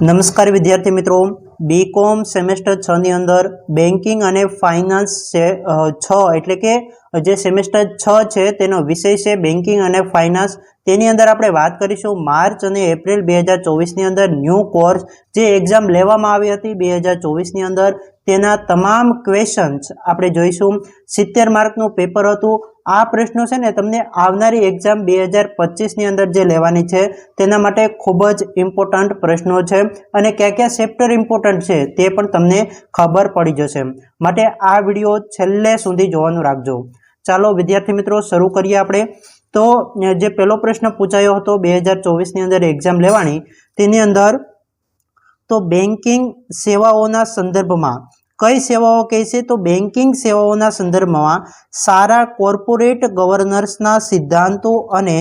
નમસ્કાર વિદ્યાર્થી મિત્રો, બીકોમ સેમેસ્ટર 6 ની અંદર બેન્કિંગ અને ફાઇનાન્સ 6 એટલે કે જે સેમેસ્ટર 6 છે તેનો વિષય છે બેન્કિંગ અને ફાઇનાન્સ। તેની અંદર આપણે વાત કરીશું માર્ચ અને એપ્રિલ 2024 ની અંદર ન્યૂ કોર્સ જે એક્ઝામ લેવામાં આવી હતી 2024 ની અંદર તેના તમામ ક્વેશ્ચન્સ આપણે જોઈશું। 70 માર્કનું પેપર હતું। આ પ્રશ્નો છે ને તમને આવનારી એક્ઝામ 2025 ની અંદર જે લેવાની છે તેના માટે ખૂબ જ ઇમ્પોર્ટન્ટ પ્રશ્નો છે અને કયા કયા ચેપ્ટર ઇમ્પોર્ટન્ટ છે તે પણ તમને ખબર પડી જશે, માટે આ વિડીયો છેલ્લે સુધી જોવાનું રાખજો। ચાલો વિદ્યાર્થી મિત્રો શરૂ કરીએ આપણે। તો જે પહેલો પ્રશ્ન પૂછાયો હતો 2024 ની અંદર એક્ઝામ લેવાની તેની અંદર તો બેન્કિંગ સેવાઓના સંદર્ભમાં કઈ સેવાઓ કહે છે? તો બેન્કિંગ સેવાઓના સંદર્ભમાં સારા કોર્પોરેટ ગવર્નન્સના સિદ્ધાંતો અને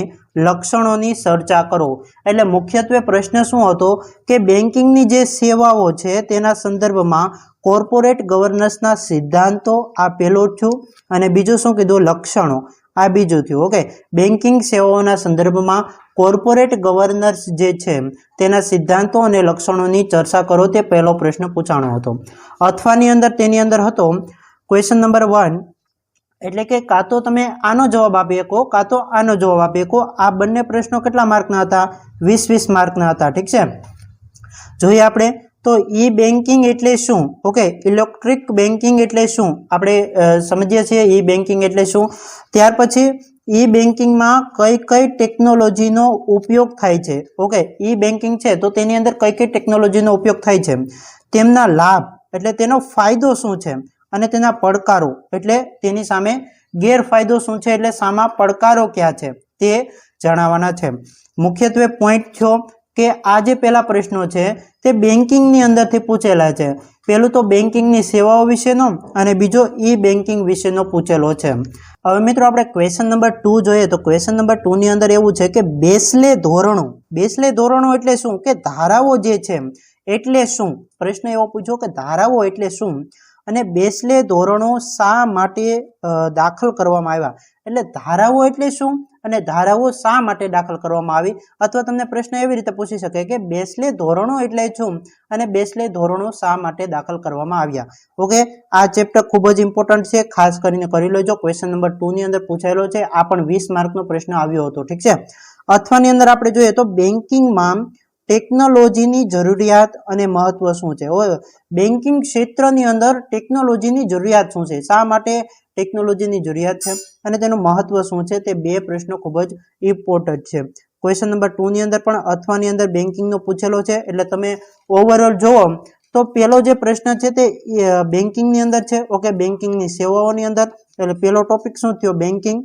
લક્ષણોની ચર્ચા કરો। એટલે મુખ્યત્વે પ્રશ્ન શું હતો કે બેન્કિંગની જે સેવાઓ છે તેના સંદર્ભમાં કોર્પોરેટ ગવર્નન્સના સિદ્ધાંતો આ પહેલું થયું અને બીજું શું કીધું? લક્ષણો આ બીજું થયું। ઓકે, બેન્કિંગ સેવાઓના સંદર્ભમાં કોર્પોરેટ ગવર્નન્સ જે છે તેના સિદ્ધાંતો અને લક્ષણોની ચર્ચા કરો, તે પહેલો પ્રશ્ન પૂછાણો હતો। અથવાની અંદર તેની અંદર હતો ક્વેશ્ચન નંબર 1 એટલે કે કાં તો તમે આનો જવાબ આપી શકો કાં તો આનો જવાબ આપી શકો। આ બંને પ્રશ્નો કેટલા માર્કના હતા? 20-20 માર્કના હતા। ઠીક છે, જોઈએ આપણે તો ઈ બેન્કિંગ એટલે શું? ઓકે, ઇલેક્ટ્રિક બેન્કિંગ એટલે શું આપણે સમજીએ છીએ ઈ બેન્કિંગ એટલે શું। ત્યાર પછી ઈ બેન્કિંગમાં કઈ કઈ ટેકનોલોજીનો ઉપયોગ થાય છે? ઓકે, ઈ બેન્કિંગ છે તો તેની અંદર કઈ કઈ ટેકનોલોજીનો ઉપયોગ થાય છે, તેમના લાભ એટલે તેનો ફાયદો શું છે અને તેના પડકારો એટલે તેની સામે ગેરફાયદો શું છે, એટલે સામા પડકારો ક્યાં છે તે જણાવવાના છે। મુખ્યત્વે પોઈન્ટ થયો કે આ જે પહેલા પ્રશ્નો છે તે બેન્કિંગની અંદરથી પૂછેલા છે। પહેલું તો બેન્કિંગની સેવાઓ વિશેનો અને બીજો ઈ બેન્કિંગ વિશેનો પૂછેલો છે। હવે મિત્રો આપણે ક્વેશ્ચન નંબર 2 જોઈએ તો ક્વેશ્ચન નંબર 2 ની અંદર એવું છે કે બેસલે ધોરણો એટલે શું, કે ધારાઓ જે છે એટલે શું? પ્રશ્ન એવો પૂછ્યો કે ધારાઓ એટલે શું અને બેસલે ધોરણો શા માટે દાખલ કરવામાં આવ્યા, એટલે ધારાઓ એટલે શું અને ધારાઓ શા માટે દાખલ કરવામાં આવી, અથવા તમને પ્રશ્ન એવી રીતે પૂછી શકે કે બેસલે ધોરણો એટલે શું અને બેસલે ધોરણો શા માટે દાખલ કરવામાં આવ્યા। ઓકે, આ ચેપ્ટર ખૂબ જ ઇમ્પોર્ટન્ટ છે, ખાસ કરીને કરી લેજો। ક્વેશ્ચન નંબર 2 ની અંદર પૂછાયેલો છે, આ પણ 20 માર્કનો પ્રશ્ન આવ્યો હતો। ઠીક છે, અથવાની અંદર આપણે જોઈએ તો બેન્કિંગમાં ટેકનોલોજીની જરૂરિયાત અને મહત્વ શું છે? બેન્કિંગ ક્ષેત્રની અંદર ટેકનોલોજીની જરૂરિયાત શું છે, શા માટે ટેકનોલોજીની જરૂરિયાત છે અને તેનું મહત્વ શું છે, તે બે પ્રશ્નો ખૂબ જ ઇમ્પોર્ટન્ટ છે। ક્વેશ્ચન નંબર 2 ની અંદર પણ અથવાની અંદર બેન્કિંગનો પૂછેલો છે, એટલે તમે ઓવરઓલ જોવો તો પહેલો જે પ્રશ્ન છે તે બેન્કિંગની અંદર છે। ઓકે, બેન્કિંગની સેવાઓની અંદર, એટલે પહેલો ટોપિક શું થયો? બેન્કિંગ।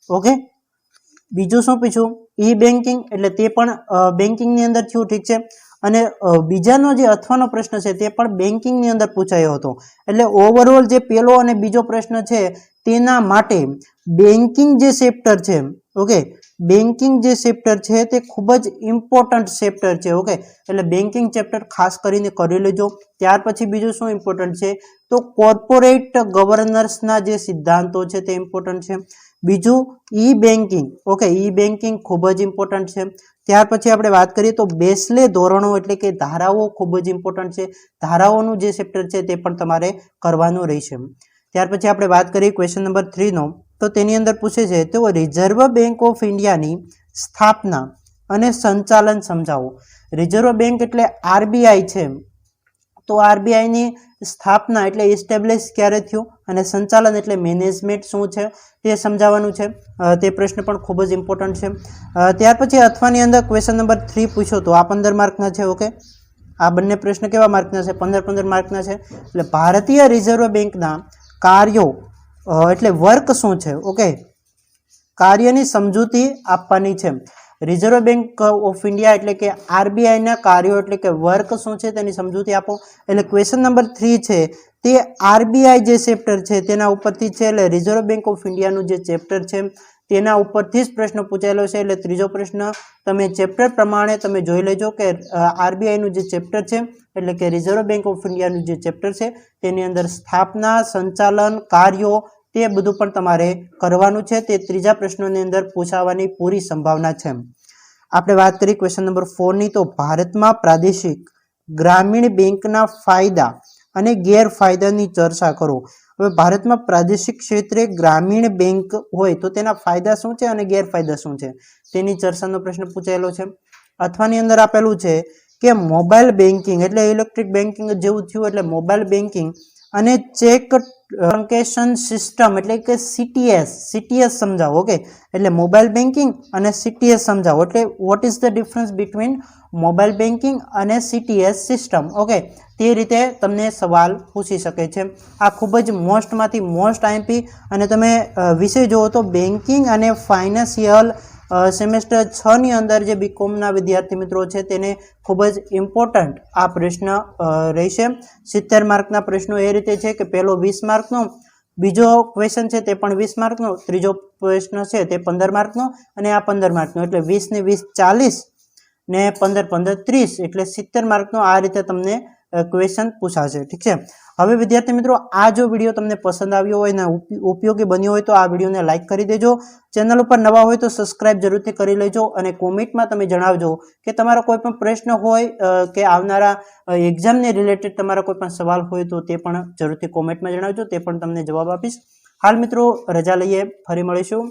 ઓકે, બીજું શું પૂછ્યું? ઈ બેન્કિંગ, એટલે તે પણ બેન્કિંગની અંદર થયું। ઠીક છે, અને બીજાનો જે અથવાનો પ્રશ્ન છે તે પણ બેન્કિંગની અંદર પૂછાયો હતો, એટલે ઓવરઓલ જે પહેલો અને બીજો પ્રશ્ન છે તેના માટે બેન્કિંગ જે ચેપ્ટર છે, ઓકે, બેન્કિંગ જે ચેપ્ટર છે તે ખૂબ જ ઇમ્પોર્ટન્ટ ચેપ્ટર છે। ઓકે, એટલે બેન્કિંગ ચેપ્ટર ખાસ કરીને કરી લેજો। ત્યાર પછી બીજું શું ઇમ્પોર્ટન્ટ છે તો કોર્પોરેટ ગવર્નન્સના જે સિદ્ધાંતો છે તે ઇમ્પોર્ટન્ટ છે। બીજું ઈ બેન્કિંગ, ઓકે, ઈ બેન્કિંગ ખૂબ જ ઇમ્પોર્ટન્ટ છે। ત્યાર પછી આપણે વાત કરીએ તો બેસલે ધોરણો એટલે કે ધારાઓ ખૂબ જ ઇમ્પોર્ટન્ટ છે, ધારાઓનું જે ચેપ્ટર છે તે પણ તમારે કરવાનું રહેશે। ત્યાર પછી આપણે વાત કરીએ ક્વેશ્ચન નંબર 3 નો, તો તેની અંદર પૂછે છે તો રિઝર્વ બેંક ઓફ ઇન્ડિયાની સ્થાપના અને સંચાલન સમજાવો। રિઝર્વ બેંક એટલે આરબીઆઈ છે, તો આરબીઆઈની સ્થાપના એટલે એસ્ટેબ્લિશ ક્યારે થયું અને સંચાલન એટલે મેનેજમેન્ટ શું છે તે સમજાવવાનું છે। તે પ્રશ્ન પણ ખૂબ જ ઇમ્પોર્ટન્ટ છે। ત્યાર પછી અથવાની અંદર ક્વેશ્ચન નંબર 3 પૂછ્યો તો આ 15 માર્કના છે। ઓકે, આ બંને પ્રશ્ન કેવા માર્કના છે? 15-15 માર્કના છે। એટલે ભારતીય રિઝર્વ બેંકના કાર્યો એટલે વર્ક શું છે? ઓકે, કાર્યની સમજૂતી આપવાની છે। રિઝર્વ બેંક ઓફ ઇન્ડિયા એટલે કે આરબીઆઈ ના કાર્યો એટલે કે વર્ક શું છે તેની સમજૂતી આપો। એટલે ક્વેશ્ચન નંબર 3 છે તે આરબીઆઈ જે ચેપ્ટર છે તેના ઉપરથી છે, એટલે રિઝર્વ બેંક ઓફ ઇન્ડિયાનું જે ચેપ્ટર છે તેના ઉપરથી જ પ્રશ્ન પૂછાયેલો છે। એટલે ત્રીજો પ્રશ્ન તમે ચેપ્ટર પ્રમાણે તમે જોઈ લેજો કે આરબીઆઈનું જે ચેપ્ટર છે એટલે કે રિઝર્વ બેંક ઓફ ઇન્ડિયાનું જે ચેપ્ટર છે તેની અંદર સ્થાપના, સંચાલન, કાર્યો તે બધું પણ તમારે કરવાનું છે। તે ત્રીજા પ્રશ્નોની અંદર પૂછાવાની પૂરી સંભાવના છે। આપણે વાત કરી ક્વેશ્ચન નંબર 4 ની, તો ભારતમાં પ્રાદેશિક ગ્રામીણ બેંકના ફાયદા અને ગેરફાયદાની ચર્ચા કરો. હવે ભારતમાં પ્રાદેશિક ક્ષેત્રે ગ્રામીણ બેંક હોય તો તેના ફાયદા શું છે અને ગેરફાયદા શું છે તેની ચર્ચાનો પ્રશ્ન પૂછાયેલો છે. અથવાની અંદર આપેલું છે કે મોબાઈલ બેન્કિંગ એટલે ઇલેક્ટ્રિક બેન્કિંગ જેવું થયું, એટલે મોબાઈલ બેન્કિંગ અને ચેક ટ્રાન્ઝેક્શન સિસ્ટમ એટલે કે સીટીએસ સમજાવો. ઓકે, એટલે મોબાઈલ બેન્કિંગ અને સીટીએસ સમજાવો. એટલે what is the difference between mobile banking અને સીટીએસ સિસ્ટમ. ઓકે, તે રીતે તમને સવાલ પૂછી શકે છે. આ ખૂબ જ મોસ્ટમાંથી મોસ્ટ આઈએમપી, અને તમે વિષય જુઓ તો બેન્કિંગ અને ફાઇનાન્શિયલ સેમેસ્ટર 6 ની અંદર જે બીકોમના વિદ્યાર્થી મિત્રો છે તેને ખૂબ જ ઇમ્પોર્ટન્ટ આ પ્રશ્ન રહેશે. 70 માર્કના પ્રશ્નો એ રીતે છે કે પહેલો 20 માર્કનો, બીજો ક્વેશ્ચન છે તે પણ 20 માર્કનો, ત્રીજો પ્રશ્ન છે તે 15 માર્કનો અને આ 15 માર્કનો. એટલે 20 ને 20 40 ને 15 15 30 એટલે 70 માર્કનો આ રીતે તમને ક્વેશ્ચન પૂછાશે. ઠીક છે. હવે વિદ્યાર્થી મિત્રો, આ જો વિડીયો તમને પસંદ આવ્યો હોય ને ઉપયોગી બન્યો હોય તો આ વિડીયોને લાઈક કરી દેજો. ચેનલ ઉપર નવા હોય તો સબસ્ક્રાઇબ જરૂરથી કરી લેજો, અને કોમેન્ટમાં તમે જણાવજો કે તમારો કોઈ પણ પ્રશ્ન હોય કે આવનારા એક્ઝામને રિલેટેડ તમારા કોઈ પણ સવાલ હોય તો તે પણ જરૂરથી કોમેન્ટમાં જણાવજો, તે પણ તમને જવાબ આપીશ. હાલ મિત્રો રજા લઈએ, ફરી મળીશું.